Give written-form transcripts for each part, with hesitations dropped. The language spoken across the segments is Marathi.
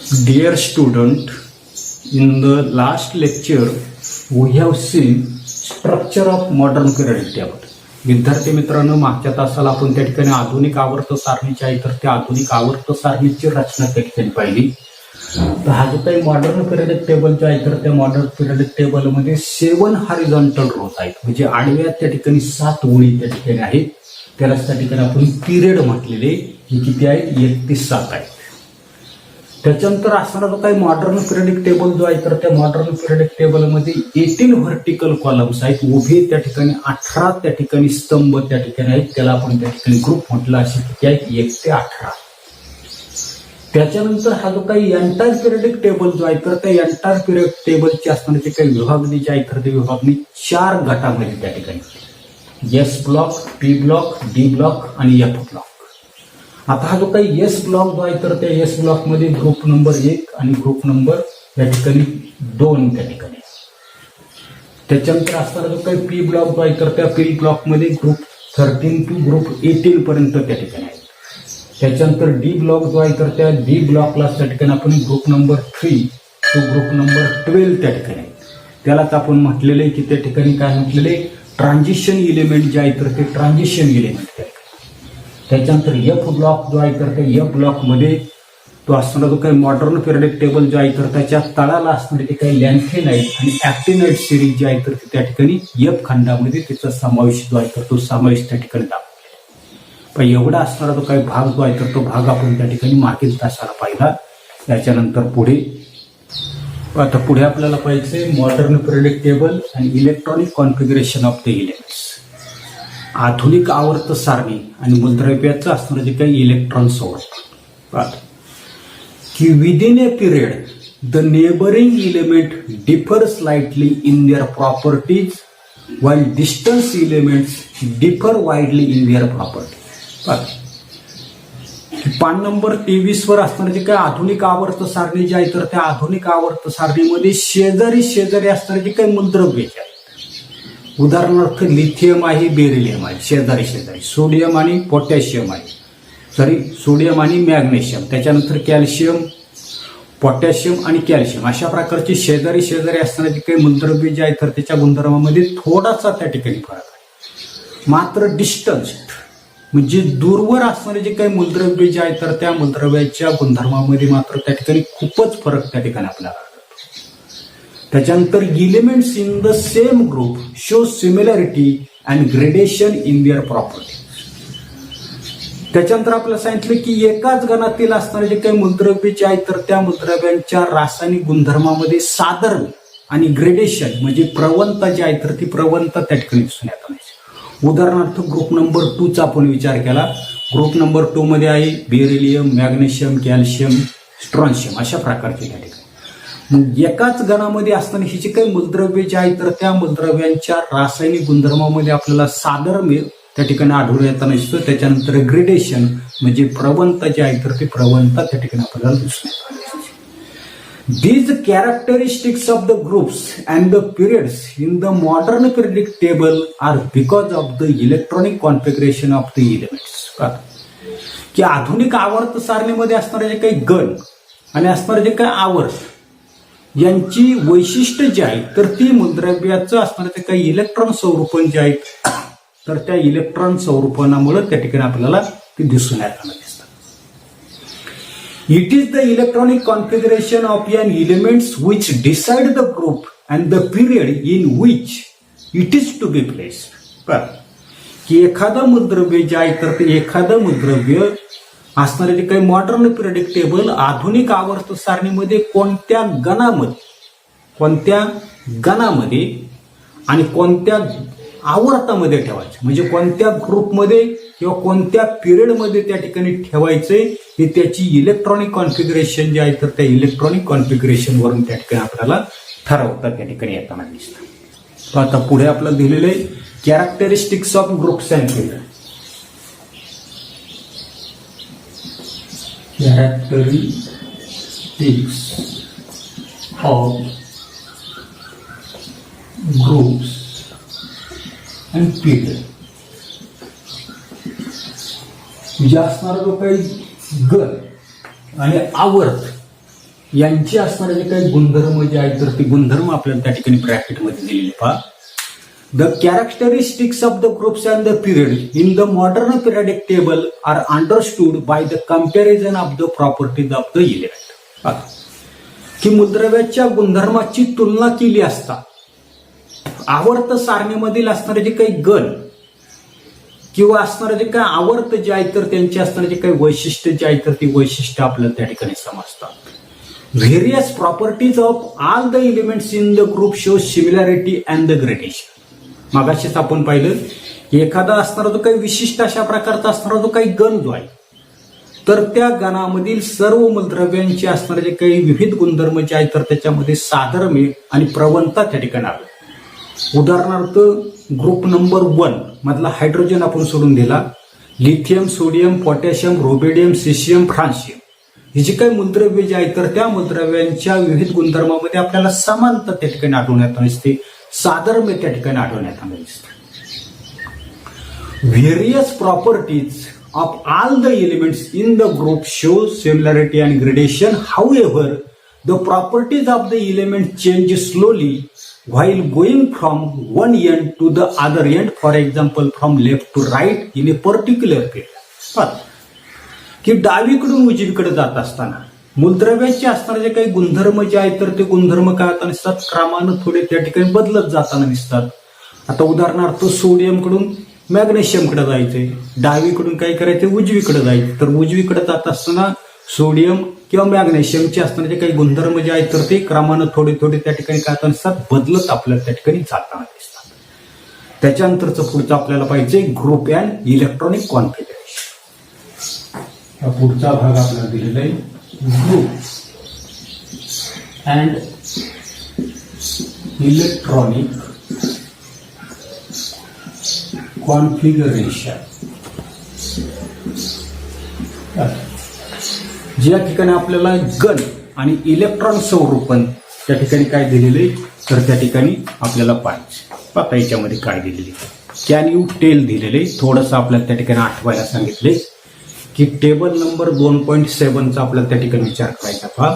Dear student, in the last lecture we have seen structure of modern periodic table. विद्यार्थी मित्रांनो, मागच्या तासाला आपण त्या ठिकाणी आधुनिक आवर्त सारणीची आहे तर त्या आधुनिक आवर्त सारणीची रचना त्या ठिकाणी पाहिली. तर हा जो काही मॉडर्न पिरियडिक टेबल जो आहे तर त्या मॉडर्न पिरियडिक टेबल मध्ये 7 हॉरिझॉन्टल रोज आहेत, म्हणजे आडव्या त्या ठिकाणी 7 ओळी त्या ठिकाणी आहेत. त्यालाच त्या ठिकाणी आपण पिरियड म्हटलेले. हे किती आहेत? 1 ते 7 आहेत. त्याच्यानंतर असणारा जो काही मॉडर्न पिरियडिक टेबल जो आहे तर त्या मॉडर्न पिरियडिक टेबल मध्ये 18 व्हर्टिकल कॉलम्स आहेत, उभे त्या ठिकाणी 18 त्या ठिकाणी स्तंभ त्या ठिकाणी आहेत. त्याला आपण त्या ठिकाणी ग्रुप म्हटलं. असे किती आहेत? 1 ते 18. त्याच्यानंतर हा जो काही एंटायर पिरियडिक टेबल जो आहे तर त्या एंटायर पिरियड टेबलची असणारे काही विभागणी जी आहे तर ते विभागणी 4 गटामध्ये त्या ठिकाणी S block, P block, D block आणि एफ ब्लॉक. आता हा जो काही एस ब्लॉक जो आहे तर त्या एस ब्लॉक मध्ये ग्रुप नंबर 1 आणि ग्रुप नंबर त्या ठिकाणी 2 त्या ठिकाणी. त्याच्यानंतर असणारा जो काही पी ब्लॉक जो आहे तर त्या पी ब्लॉक मध्ये ग्रुप 13 टू ग्रुप 18 पर्यंत त्या ठिकाणी आहे. त्याच्यानंतर डी ब्लॉक जो आहे तर त्या डी ब्लॉकला त्या ठिकाणी आपण group number 3 to group number 12 त्या ठिकाणी आहे. त्यालाच आपण म्हटलेले की त्या ठिकाणी काय म्हटलेले, ट्रान्झिशन इलिमेंट जे आहे तर ते ट्रान्झिशन इलिमेंट. त्याच्यानंतर एफ ब्लॉक जो आहे तर त्या एफ ब्लॉक मध्ये तो असणारा जो काही मॉडर्न पिरियडिक टेबल जो आहे तर त्याच्या तळाला असणारे ते काही लॅन्थेनाइट आणि ऍक्टिनाइट सिरीज जे आहे तर त्या ठिकाणी एफ खंडामध्ये त्याचा समावेश जो आहे तर तो समावेश त्या ठिकाणी दाखवलेला. पण एवढा असणारा जो काही भाग जो आहे तर तो भाग आपण त्या ठिकाणी मागील तासाला पाहिला. त्याच्यानंतर पुढे आपल्याला पाहिजे मॉडर्न पिरियडिक टेबल आणि electronic configuration of the elements. आधुनिक आवर्त सारणी आणि मूलद्रव्याचं असणारं जे काही इलेक्ट्रॉन स्वरूप की within A period the neighbouring element differ slightly in their properties while distance elements differ widely in their property. पान नंबर 23 वर असणारे जे काही आधुनिक आवर्त सारणी जी आहे तर त्या आधुनिक आवर्त सारणीमध्ये शेजारी असणारे जे काही मूलद्रव्य आहेत, उदाहरणार्थ लिथियम आहे, बेरिलियम आहे, शेजारी सोडियम आणि पोटॅशियम आहे, सोडियम आणि मॅग्नेशियम. त्याच्यानंतर कॅल्शियम, पोटॅशियम आणि कॅल्शियम अशा प्रकारचे शेजारी असणारे जे काही मूलद्रव्य जे आहे तर त्याच्या गुणधर्मामध्ये थोडासा त्या ठिकाणी फरक आहे. मात्र डिस्टन्स म्हणजे दूरवर असणारे जे काही मूलद्रव्य जे आहे तर त्या मूलद्रव्याच्या गुणधर्मामध्ये मात्र त्या ठिकाणी खूपच फरक त्या ठिकाणी आपल्याला. त्याच्यानंतर elements in the same group show similarity and gradation in their property. त्याच्यानंतर आपल्याला सांगितलं की एकाच गणातील असणारे जे काही मूलद्रव्य जे आहेत तर त्या मूलद्रव्यांच्या रासायनिक गुणधर्मामध्ये साधर्म्य आणि ग्रेडेशन म्हणजे प्रवणता जी आहे तर ती प्रवणता त्या ठिकाणी दिसून येत नाही. उदाहरणार्थ ग्रुप नंबर 2 चा आपण विचार केला. ग्रुप नंबर 2 मध्ये आहे बेरिलियम, मॅग्नेशियम, कॅल्शियम, स्ट्रॉन्शियम अशा प्रकारचे त्या ठिकाणी. मग एकाच गणामध्ये असताना ही जी काही मूलद्रव्य जे आहे तर त्या मूलद्रव्यांच्या रासायनिक गुणधर्मामध्ये आपल्याला साधर्म्य त्या ठिकाणी आढळून येताना दिसतो. त्याच्यानंतर ग्रेडेशन म्हणजे प्रवणता जी आहे तर ती प्रवणता त्या ठिकाणी आपल्याला दिसून येते. These characteristics of the groups and the periods in the modern periodic table are because of the electronic configuration of the elements. की आधुनिक आवर्त सारणीमध्ये असणारे जे काही गण आणि असणारे जे काही आवर्त यांची वैशिष्ट्य जी आहेत तर ती मूलद्रव्याचं असणारे ते काही इलेक्ट्रॉन स्वरूपण जे आहेत तर त्या इलेक्ट्रॉन स्वरूपणामुळे त्या ठिकाणी आपल्याला ते दिसून येताना दिसतात. It is the electronic configuration of an elements which decide the group and the period in which it is to be placed. की एखादं मूलद्रव्य जे आहे तर ते एखादं मूलद्रव्य असणारे जे काही मॉडर्न पिरियडिक टेबल आधुनिक आवर्त सारणीमध्ये कोणत्या गणामध्ये आणि कोणत्या आवर्तामध्ये ठेवायचं म्हणजे कोणत्या ग्रुपमध्ये किंवा कोणत्या पिरियडमध्ये त्या ठिकाणी ठेवायचे हे त्याची इलेक्ट्रॉनिक कॉन्फिगरेशन जे आहे तर त्या इलेक्ट्रॉनिक कॉन्फिगरेशन वरून त्या ठिकाणी आपल्याला ठरवता त्या ठिकाणी येताना दिसतं. आता पुढे आपल्याला दिलेले characteristics of groups and period. Characteristics of groups and period म्हणजे असणारा जो काही गण आणि आवर्त यांची असणारे जे काही गुणधर्म जे आहेत तर ते गुणधर्म आपल्याला त्या ठिकाणी ब्रॅकेटमध्ये दिलेले पहा. The characteristics of the groups and the period in the modern periodic table are understood by the comparison of the properties of the element. की मूलद्रव्याच्या गुणधर्माची तुलना केली असता आवर्त सारणीमधील असणारे जे काही गण किंवा असणारे जे काही आवर्त जे आहेत तर त्यांची असणारे जे काही वैशिष्ट्य जे आहेत तर ती वैशिष्ट्य आपल्याला त्या ठिकाणी समजतात. Various properties of all the elements in the group show similarity and the gradation. मागाशीच आपण पाहिलं की एखादा असणारा जो काही विशिष्ट अशा प्रकारचा असणारा जो काही गण जो आहे तर त्या गणामधील सर्व मूलद्रव्यांचे असणारे जे काही विविध गुणधर्म जे आहेत तर त्याच्यामध्ये साधर्म्य आणि प्रवणता त्या ठिकाणी आलं. उदाहरणार्थ ग्रुप नंबर 1 मधला हायड्रोजन आपण सोडून दिला. लिथियम, सोडियम, पोटॅशियम, रोबेडियम, सिशियम, फ्रान्सियम ही जी काही मूलद्रव्ये जी आहेत तर त्या मूलद्रव्यांच्या विविध गुणधर्मामध्ये आपल्याला समानता त्या ठिकाणी आढळण्यात दिसते, साधर्म्य त्या ठिकाणी आढळण्यात आलं दिसतं. Various properties of all the elements in the group show similarity and gradation. However, the properties of the element change slowly while going from one end to the other end, for example from left to right in a particular period. की डावीकडून उजवीकडे जात असताना मूलद्रव्याचे असणारे जे काही गुणधर्म जे आहेत तर ते गुणधर्म काय होताना दिसतात, क्रमानं थोडे त्या ठिकाणी बदलत जाताना दिसतात. आता उदाहरणार्थ सोडियम कडून मॅग्नेशियमकडे जायचंय, डावीकडून काय करायचं उजवीकडे जायचं. तर उजवीकडे जात असताना सोडियम किंवा मॅग्नेशियमचे असणारे जे काही गुणधर्म जे आहेत तर ते क्रमानं थोडे थोडे त्या ठिकाणी काय दिसतात, बदलत आपल्याला त्या ठिकाणी जाताना दिसतात. त्याच्यानंतरचं पुढचं आपल्याला पाहिजे ग्रुप अँड इलेक्ट्रॉनिक कॉन्फिगरेशन. हा पुढचा भाग आपल्याला दिलेला आहे ग्रुप अँड इलेक्ट्रॉनिक कॉन्फिगरेशन. ज्या ठिकाणी आपल्याला गण आणि इलेक्ट्रॉन संरूपण त्या ठिकाणी काय दिलेले तर त्या ठिकाणी आपल्याला पाहिजे. आता याच्यामध्ये काय दिलेले कॅन यू टेल दिलेले थोडंसं आपल्याला त्या ठिकाणी आठवायला सांगितले की टेबल नंबर 2.7चा आपल्याला त्या ठिकाणी विचार करायचा पहा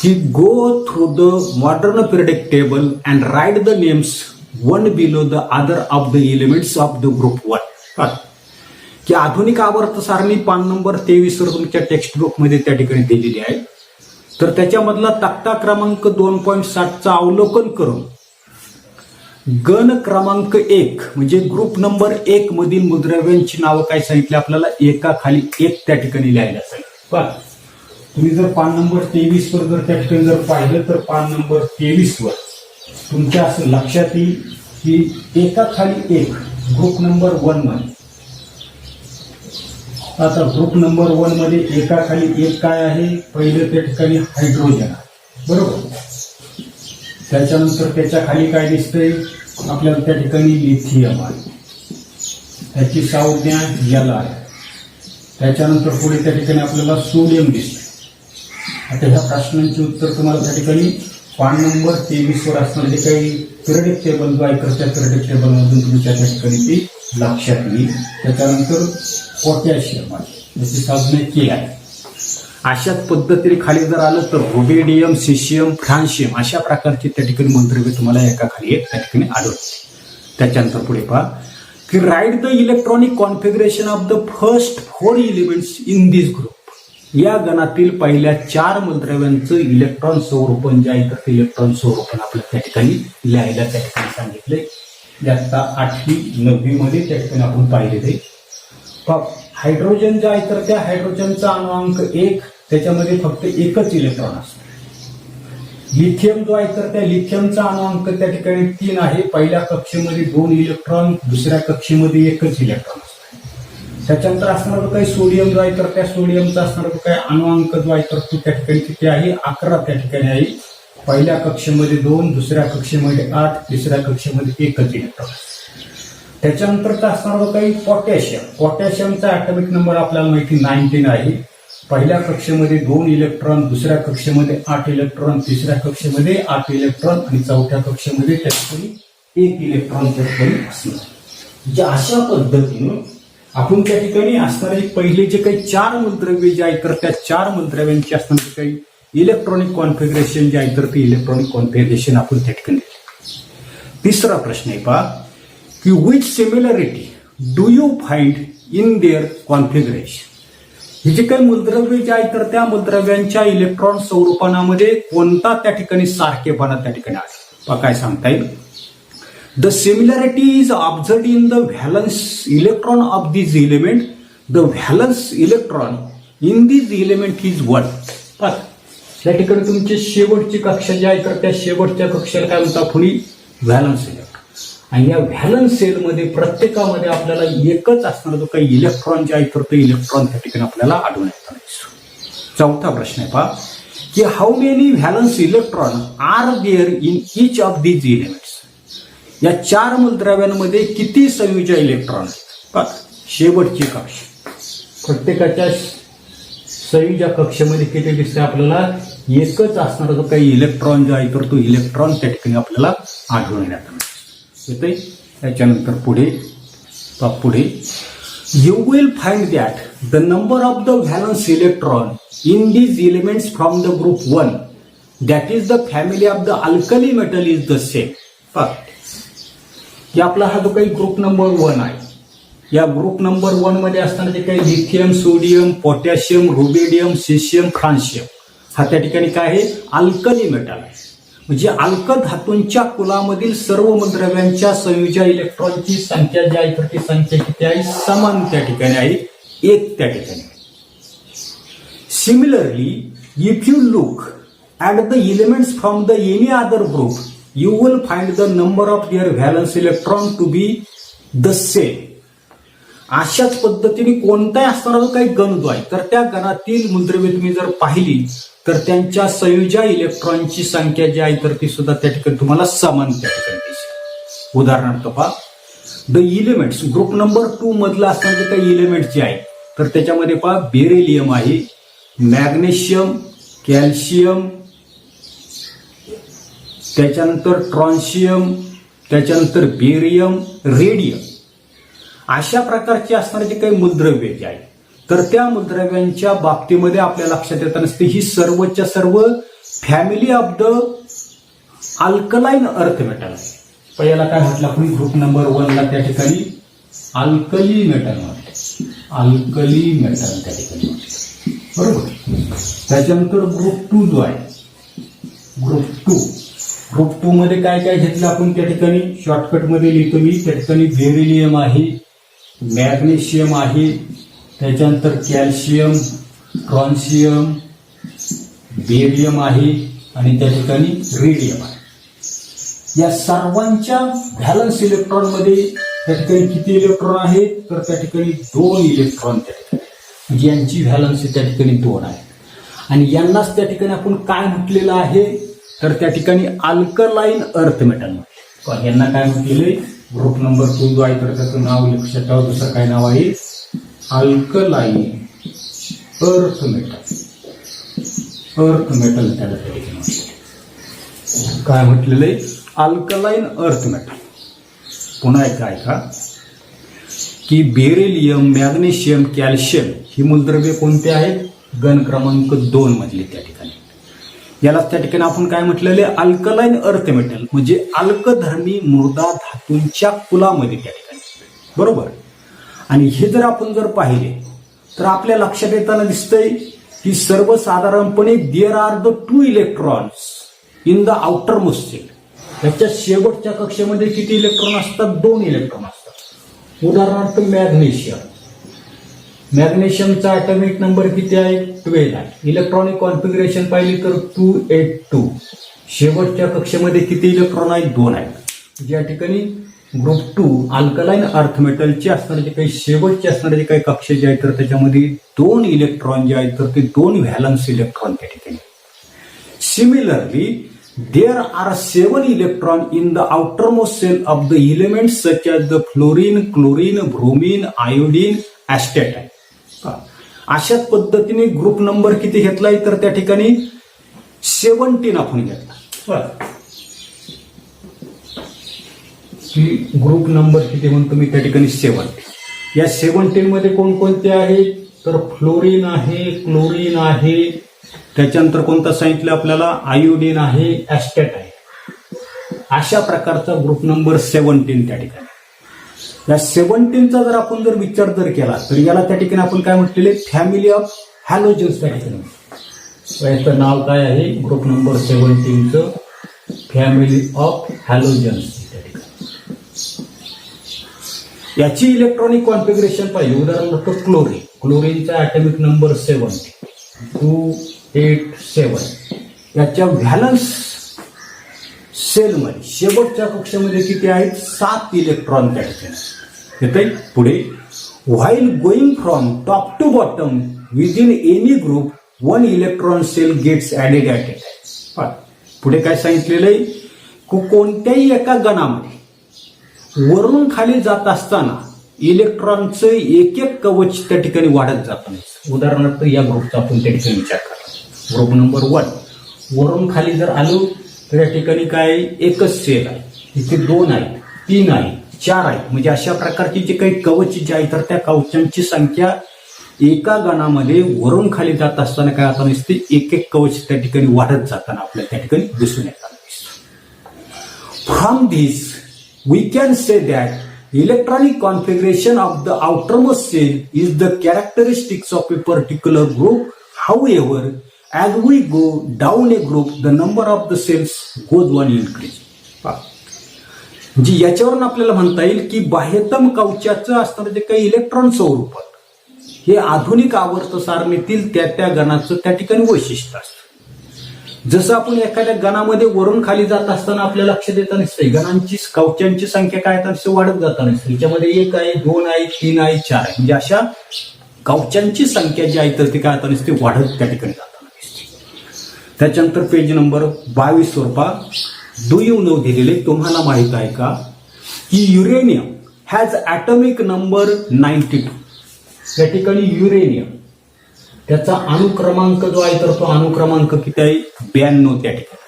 की go through the modern periodic table and write the names one below the other of the elements of the group 1. की आधुनिक आवर्त सारणी पान नंबर 23 वर तुमच्या टेक्स्ट बुक मध्ये त्या ठिकाणी दिलेली आहे. तर त्याच्यामधला तक्ता क्रमांक 2.7चा अवलोकन करून गण क्रमांक 1 म्हणजे ग्रुप नंबर 1 मधील मूलद्रव्यांची नावं काय सांगितली आपल्याला, एकाखाली एक त्या ठिकाणी लिहायला सांगितलं. तुम्ही जर पान नंबर 23 वर जर त्या ठिकाणी जर पाहिलं तर पान नंबर 23 वर तुमच्या असं लक्षात येईल की एकाखाली एक ग्रुप नंबर 1 मध्ये. आता ग्रुप नंबर 1 मध्ये एकाखाली एक काय आहे, पहिलं त्या ठिकाणी हायड्रोजन आहे बरोबर. त्याच्यानंतर त्याच्या खाली काय दिसतंय आपल्याला त्या ठिकाणी लिथियम आहे, त्याची संज्ञा L आहे. त्याच्यानंतर पुढे त्या ठिकाणी आपल्याला सोडियम दिसतंय. आता ह्या प्रश्नांची उत्तर तुम्हाला त्या ठिकाणी पान नंबर 23 वर असणारे जे काही पिरियडिक टेबल जो आहे त्या पिरियडिक टेबल मधून तुमच्या त्या ठिकाणी ती लक्षात येईल. त्याच्यानंतर पोटॅशियम आहे, याची संज्ञा K आहे. अशाच पद्धतीने खाली जर आलं तर रोबेडियम, सिशियम, फ्रान्सियम अशा प्रकारची त्या ठिकाणी मूलद्रव्ये तुम्हाला एकाखाली एक त्या ठिकाणी आढळते. त्याच्यानंतर पुढे पहा की write the electronic configuration of the first 4 elements in this group. या गणातील पहिल्या 4 मूलद्रव्यांचं इलेक्ट्रॉन स्वरूपण जे आहे तर ते इलेक्ट्रॉन स्वरूपण आपल्याला त्या ठिकाणी लिहायला त्या ठिकाणी सांगितले. आता 8वी 9वी मध्ये त्या ठिकाणी आपण पाहिलेले हायड्रोजन जे आहे तर त्या हायड्रोजनचा अणुअंक 1, त्याच्यामध्ये फक्त एकच इलेक्ट्रॉन असतो. लिथियम जो आहे तर त्या लिथियमचा अणुअंक त्या ठिकाणी 3 आहे. पहिल्या कक्षेमध्ये 2 इलेक्ट्रॉन, दुसऱ्या कक्षेमध्ये एकच इलेक्ट्रॉन असतो. त्याच्यानंतर असणारा जो काही सोडियम जो आहे तर त्या सोडियमचा असणारा जो काही अणुअंक जो आहे तर तो त्या ठिकाणी किती आहे 11 त्या ठिकाणी आहे. पहिल्या कक्षेमध्ये 2, दुसऱ्या कक्षेमध्ये 8, तिसऱ्या कक्षेमध्ये एकच इलेक्ट्रॉन. त्याच्यानंतरचा असणारा जो काही पोटॅशियमचा ॲटॉमिक नंबर आपल्याला माहिती 19 आहे. पहिल्या कक्षेमध्ये 2 इलेक्ट्रॉन, दुसऱ्या कक्षेमध्ये 8 इलेक्ट्रॉन, तिसऱ्या कक्षेमध्ये 8 इलेक्ट्रॉन आणि चौथ्या कक्षेमध्ये त्या ठिकाणी 1 इलेक्ट्रॉन त्या ठिकाणी असणार. म्हणजे अशा पद्धतीनं आपण त्या ठिकाणी असणारे पहिले जे काही 4 मूलद्रव्ये जे आहेत तर त्या 4 मूलद्रव्यांची असणारी काही इलेक्ट्रॉनिक कॉन्फिगरेशन जे आहे तर ते इलेक्ट्रॉनिक कॉन्फिगरेशन आपण त्या ठिकाणी दिले. तिसरा प्रश्न आहे पहा की which similarity do you find in their configuration. हे जे काही मूलद्रव्य जे आहे तर त्या मूलद्रव्यांच्या इलेक्ट्रॉन स्वरूपानामध्ये कोणता त्या ठिकाणी सारखेपणा त्या ठिकाणी आहे. काय सांगता येईल. The similarity is observed in the valence electron of this element. The valence electron in this element is 1. त्या ठिकाणी तुमची शेवटची कक्षा जी आहे तर त्या शेवटच्या कक्षेला काय म्हणतात पुढे व्हॅलन्स इलेक्ट्रॉन. आणि या व्हॅलन्स सेलमध्ये प्रत्येकामध्ये आपल्याला एकच असणारा जो काही इलेक्ट्रॉन जे आहे तर ते इलेक्ट्रॉन त्या ठिकाणी आपल्याला आढळून येताना दिसतो. चौथा प्रश्न आहे पहा की how many valence electron are there in each of these elements. या 4 मूलद्रव्यांमध्ये किती संयुज इलेक्ट्रॉन आहेत. शेवटची कक्षा प्रत्येकाच्या संयुजा कक्षेमध्ये किती दिसते आपल्याला एकच असणारा जो काही इलेक्ट्रॉन जो आहे तर तो इलेक्ट्रॉन त्या ठिकाणी आपल्याला आढळून येताना येते. त्याच्यानंतर पुढे you will find that the number of the valence electron in these elements from the group 1 that is the family of the alkali metal is the same. की आपला हा जो काही ग्रुप नंबर 1 आहे या ग्रुप नंबर 1 मध्ये असताना जे काही लिथियम, सोडियम, पोटॅशियम, रुबिडियम, सिशियम, फ्रान्शियम हा त्या ठिकाणी काय आहे अल्कली मेटल आहे. म्हणजे अल्क धातूंच्या कुलामधील सर्व मूलद्रव्यांच्या संयुजा इलेक्ट्रॉनची संख्या जी आहे तर ती संख्या किती आहे समान त्या ठिकाणी आहे 1 त्या ठिकाणी. Similarly if you look at the elements from the any other group you will find the number of their valence electron to be the same. अशाच पद्धतीने कोणताही असणारा जो काही गण जो आहे तर त्या गणातील मूलद्रव्ये तुम्ही जर पाहिली तर त्यांच्या संयुजा इलेक्ट्रॉनची संख्या जी आहे तर ती सुद्धा त्या ठिकाणी तुम्हाला समान त्या ठिकाणी दिसेल. उदाहरणार्थ पहा द इलेमेंट्स ग्रुप नंबर 2 मधलं असणारे जे काही इलेमेंट जे आहे तर त्याच्यामध्ये पहा बेरिलियम आहे, मॅग्नेशियम, कॅल्शियम, त्याच्यानंतर ट्रॉन्शियम, त्याच्यानंतर बेरियम, रेडियम अशा प्रकारचे असणारे जे काही मूलद्रव्ये जे आहेत तर त्या मूलद्रव्यांच्या बाबतीमध्ये आपल्या लक्षात येत नसते ही सर्वच्या सर्व family of the alkaline earth metal आहे. पहिला काय म्हटलं आपण ग्रुप नंबर 1 ला त्या ठिकाणी अल्कली मेटल म्हटले. अल्कली मेटल त्या ठिकाणी बरोबर. त्याच्यानंतर ग्रुप 2 जो आहे ग्रुप 2 मध्ये काय काय घेतलं आपण त्या ठिकाणी शॉर्टकट मध्ये लिहितो मी. त्या ठिकाणी बेरिलियम आहे, मॅग्नेशियम आहे, त्याच्यानंतर कॅल्शियम, ट्रॉन्शियम, बेरियम आहे आणि त्या ठिकाणी रेडियम आहे. या सर्वांच्या व्हॅलन्स इलेक्ट्रॉन मध्ये त्या ठिकाणी किती इलेक्ट्रॉन आहेत तर त्या ठिकाणी 2 इलेक्ट्रॉन त्या ठिकाणी म्हणजे यांची व्हॅलन्स त्या ठिकाणी 2 आहे. आणि यांनाच त्या ठिकाणी आपण काय म्हटलेलं आहे तर त्या ठिकाणी अल्कलाइन अर्थ मेटल म्हटले. यांना काय म्हटलेले ग्रुप नंबर 2 जो आहे तर त्याचं नाव लक्षात ठेवा. दुसरं काय नाव आहे alkaline earth metal. Earth metal त्याला त्या ठिकाणी काय म्हटलेलं आहे अल्कलाइन अर्थ मेटल. पुन्हा एकदा ऐका की बेरिलियम, मॅग्नेशियम, कॅल्शियम ही मूलद्रव्ये कोणते आहेत गण क्रमांक 2 मधले त्या ठिकाणी. याला त्या ठिकाणी आपण काय म्हटलेले अल्कलाइन अर्थ मेटल म्हणजे अल्कधर्मी मृदा धातूंच्या कुलामध्ये त्या ठिकाणी बरोबर. आणि हे जर आपण जर पाहिले तर आपल्या लक्षात येताना दिसतंय की सर्वसाधारणपणे there are the 2 electrons in the outer most shell. त्याच्या शेवटच्या कक्षेमध्ये किती इलेक्ट्रॉन असतात 2 इलेक्ट्रॉन असतात. उदाहरणार्थ मॅग्नेशियमचा ॲटॉमिक नंबर किती आहे 12 आहे. इलेक्ट्रॉनिक कॉन्फिगरेशन पाहिली तर 282. शेवटच्या कक्षेमध्ये किती इलेक्ट्रॉन आहेत 2 आहेत. या ठिकाणी ग्रुप 2 अल्कलाइन अर्थ मेटलचे असणारे जे काही शेवटचे असणारे जे काही कक्षे जे आहेत तर त्याच्यामध्ये 2 इलेक्ट्रॉन जे आहेत तर ते 2 व्हॅलन्स इलेक्ट्रॉन त्या ठिकाणी. Similarly there are 7 electron in the outermost shell of the elements such as the fluorine, chlorine, bromine, iodine, astatine. अशाच पद्धतीने ग्रुप नंबर किती घेतलाय तर त्या ठिकाणी 17 आपण घेतला. ग्रुप नंबर किती म्हणतो मी त्या ठिकाणी 17. या 17 मध्ये कोणकोणते आहेत तर फ्लोरीन आहे, क्लोरीन आहे, त्याच्यानंतर कोणता सांगितलं आपल्याला, आयोडीन आहे, ऍस्टेट आहे. अशा प्रकारचा ग्रुप नंबर 17 त्या ठिकाणी. या 17चा जर आपण विचार केला तर याला त्या ठिकाणी आपण काय म्हटलेले, फॅमिली ऑफ हॅलोजन्स त्या ठिकाणी. याचं नाव काय आहे, ग्रुप नंबर 17चं फॅमिली ऑफ हॅलोजन्स त्या ठिकाणी. याची इलेक्ट्रॉनिक कॉन्फिगरेशन पाहिजे. उदाहरणार्थ क्लोरीनचा ऍटॉमिक नंबर 287. याच्या व्हॅलन्स सेलमध्ये शेवटच्या कक्षामध्ये किती आहेत, 7 इलेक्ट्रॉन त्या ठिकाणी येते. पुढे while going from top to bottom within any group 1 electron shell gets added at a time. पुढे काय सांगितलेलं आहे की कोणत्याही एका गणामध्ये वरून खाली जात असताना इलेक्ट्रॉनचं एक एक कवच त्या ठिकाणी वाढत जात नाही. उदाहरणार्थ या ग्रुपचा आपण त्या ठिकाणी विचार करा. ग्रुप नंबर 1 वरून खाली जर आलो तर या ठिकाणी काय, एकच सेल आहे, इथे 2 आहेत, 3 आहेत, 4 आहेत. म्हणजे अशा प्रकारची जे काही कवच जे आहेत तर त्या कवचांची संख्या एका गणामध्ये वरून खाली जात असताना काय आता नसते, एक एक कवच त्या ठिकाणी वाढत जाताना आपल्याला त्या ठिकाणी दिसून येताना दिसतं. From this we can say that electronic configuration of the outermost shell is the characteristics of a particular group. However as we go down a group the number of the cells goes on increase. म्हणजे याच्यावरून आपल्याला म्हणता येईल की बाह्यतम कवचाचं असणारं जे काही इलेक्ट्रॉन स्वरूप हे आधुनिक आवर्त सारणीतील त्या गणाचं त्या ठिकाणी वैशिष्ट्य असतं. जसं आपण एखाद्या गणामध्ये वरून खाली जात असताना आपल्याला लक्षात येत नसते, गणांची कवचांची संख्या काय वाढत जाता नसते. याच्यामध्ये 1 आहे, 2 आहे, 3 आहे, 4 आहे. म्हणजे अशा कवचांची संख्या जी आहे तर ती काय आता नसते, वाढत त्या ठिकाणी जातात. त्याच्यानंतर page number 22 Swarupa do you know दिलेले. तुम्हाला माहित आहे का की युरेनियम हॅज ॲटॉमिक नंबर 92. या ठिकाणी युरेनियम त्याचा अणुक्रमांक जो आहे तर तो अणुक्रमांक किती आहे, 92 त्या ठिकाणी.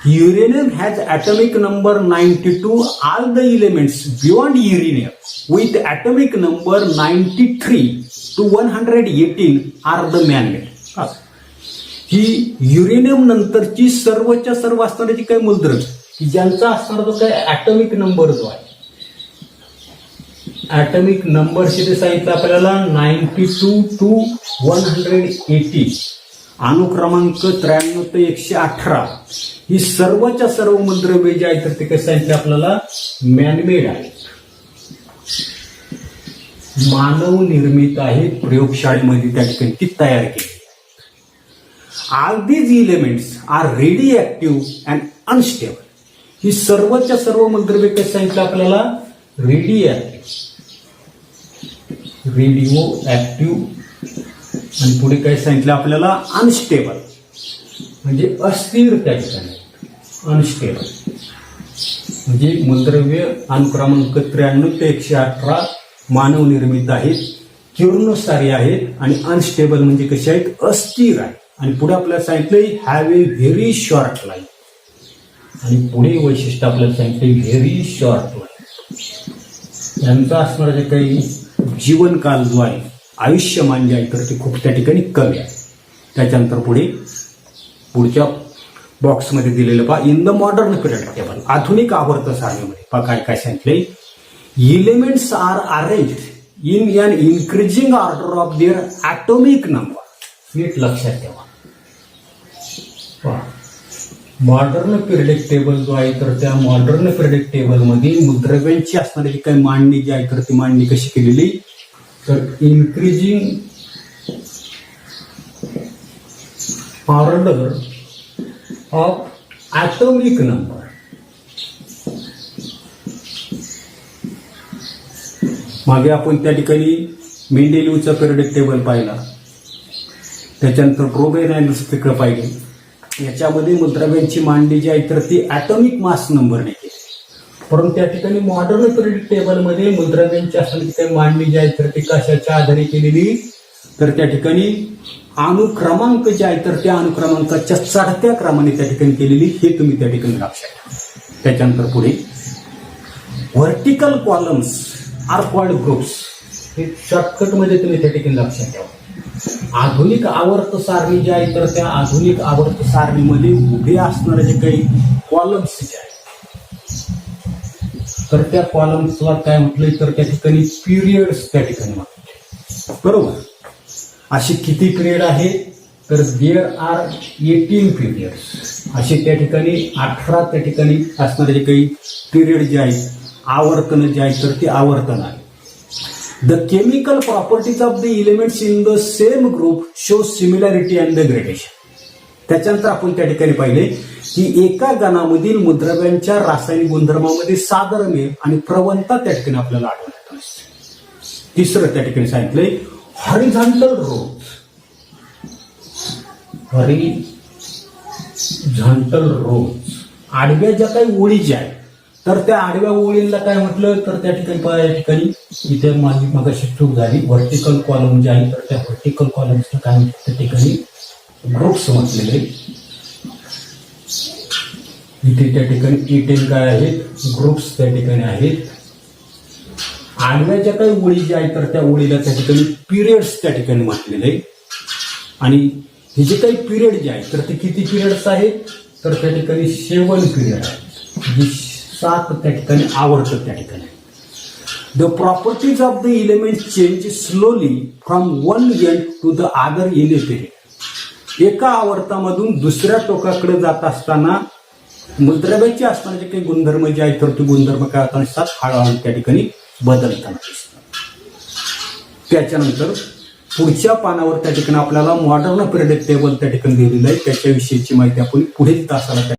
Uranium has atomic number 92. All the elements beyond uranium with atomic number 93 to 118 are the manmade. ही युरेनियम नंतरची सर्वच्या सर्व असणारी काही मूलद्रव्य की ज्यांचा असणारा जो काय ॲटॉमिक नंबर जो आहे, ॲटॉमिक नंबर किती सांगितलं आपल्याला, 92 to 180. अणुक्रमांक 93 ते 118. ही सर्वच्या सर्व मूलद्रव्ये जी आहेत तर ते कसं सांगितलं आपल्याला, मॅनमेड आहे, मानव निर्मित आहे, प्रयोगशाळेमध्ये त्या ठिकाणी ती तयार केली. All these elements are radioactive and unstable. ही सर्वच्या सर्व मूलद्रव्ये कसं सांगितलं आपल्याला, रेडिओ ऍक्टिव्ह आणि पुढे काय सांगितलं आपल्याला, अनस्टेबल म्हणजे अस्थिर त्या ठिकाणी. अनस्टेबल म्हणजे मूलद्रव्य अनुक्रमांक 93 ते 118 मानव निर्मित आहेत, किरणोत्सारी आहेत आणि अनस्टेबल म्हणजे कसे आहेत, अस्थिर आहेत. आणि पुढे आपल्याला सांगितलं have a very short life. आणि पुढे वैशिष्ट्य आपल्याला सांगितलं व्हेरी शॉर्ट लाईफ. यांचा असणारा जे काही जीवनकाल जो आहे, आयुष्यमान जे आहे तर ते खूप त्या ठिकाणी कमी आहे. त्याच्यानंतर पुढच्या बॉक्समध्ये दिलेलं पहा, in the modern period table, आधुनिक आवर्त सारणीमध्ये पहा काय सांगितलंय, elements are arranged in an increasing order of their atomic number. नीट लक्षात ठेवा, मॉडर्न पिरियडिक टेबल जो आहे तर त्या मॉडर्न पिरियडिक टेबलमध्ये मूलद्रव्यांची असणारी काही मांडणी जी आहे तर ती मांडणी कशी केलेली, तर increasing order of atomic number. मागे आपण त्या ठिकाणी मेंडेलिव्हचा पिरियडिक टेबल पाहिला, त्याच्यानंतर प्रोबेरॅनस तिकडे पाहिजे. याच्यामध्ये मूलद्रव्यांची मांडणी जी आहे तर ती ॲटॉमिक मास नंबरने केली. परंतु त्या ठिकाणी मॉडर्न पिरियडिक टेबलमध्ये मूलद्रव्यांची असणारी काही मांडणी जी आहे तर ती कशाच्या आधारे केलेली, तर त्या ठिकाणी अनुक्रमांक जे आहे तर त्या अनुक्रमांकाच्या चढत्या क्रमाने त्या ठिकाणी केलेली, हे तुम्ही त्या ठिकाणी लक्षात ठेवा. त्याच्यानंतर पुढे vertical columns are called groups. हे शॉर्टकट मध्ये तुम्ही त्या ठिकाणी लक्षात ठेवा. आधुनिक आवर्त सारणी जी आहे तर त्या आधुनिक आवर्त सारणीमध्ये उभे असणारे जे काही कॉलम्स जे आहेत तर त्या कॉलम्सला काय म्हटलंय तर त्या ठिकाणी पिरियड्स त्या ठिकाणी म्हटले. बरोबर. असे किती पिरियड आहेत तर देअर आर 18 पिरियड्स. असे त्या ठिकाणी 18 त्या ठिकाणी असणारे जे काही पिरियड जे आहेत आवर्तन जे आहे तर ते आवर्तन आहे. The chemical properties of the elements in the same group show similarity and the gradation. त्याच्यानंतर आपण त्या ठिकाणी पाहिले की एका गणामधील मूलद्रव्यांच्या रासायनिक गुणधर्मामध्ये साधर्म्य आणि प्रवणता त्या ठिकाणी आपल्याला आढळून येते. तिसरं त्या ठिकाणी सांगितलंय हॉरिझॉन्टल रोज. हॉरिझॉन्टल रोज आडव्या ज्या काही ओळी ज्या आहेत तर त्या आडव्या ओळींना काय म्हटलं तर त्या ठिकाणी इथे माझी मगाशी चूक झाली. व्हर्टिकल कॉलम जे आहे तर त्या व्हर्टिकल कॉलम्सला काय म्हणतात त्या ठिकाणी ग्रुप्स म्हटलेले. इथे त्या ठिकाणी 18 काय आहेत ग्रुप्स त्या ठिकाणी आहेत. आडव्या ज्या काही ओळी ज्या आहेत तर त्या ओळीला त्या ठिकाणी पिरियड्स त्या ठिकाणी म्हटलेले. आणि हे जे काही पिरियड जे आहेत तर ते किती पिरियड्स आहेत तर त्या ठिकाणी 7 पिरियड आहेत. 7 त्या ठिकाणी आवर्त त्या ठिकाणी. The properties of the element change slowly from one end to the other in a period. एका आवर्तामधून दुसऱ्या टोकाकडे जात असताना मूलद्रव्याचे असणारे जे काही गुणधर्म जे आहेत तर ते गुणधर्म काय होताना दिसतात हळूहळू त्या ठिकाणी बदलताना दिसतात. त्याच्यानंतर पुढच्या पानावर त्या ठिकाणी आपल्याला मॉडर्न पिरियडिक टेबल त्या ठिकाणी दिलेलं आहे. त्याच्याविषयीची माहिती आपण पुढील तासाला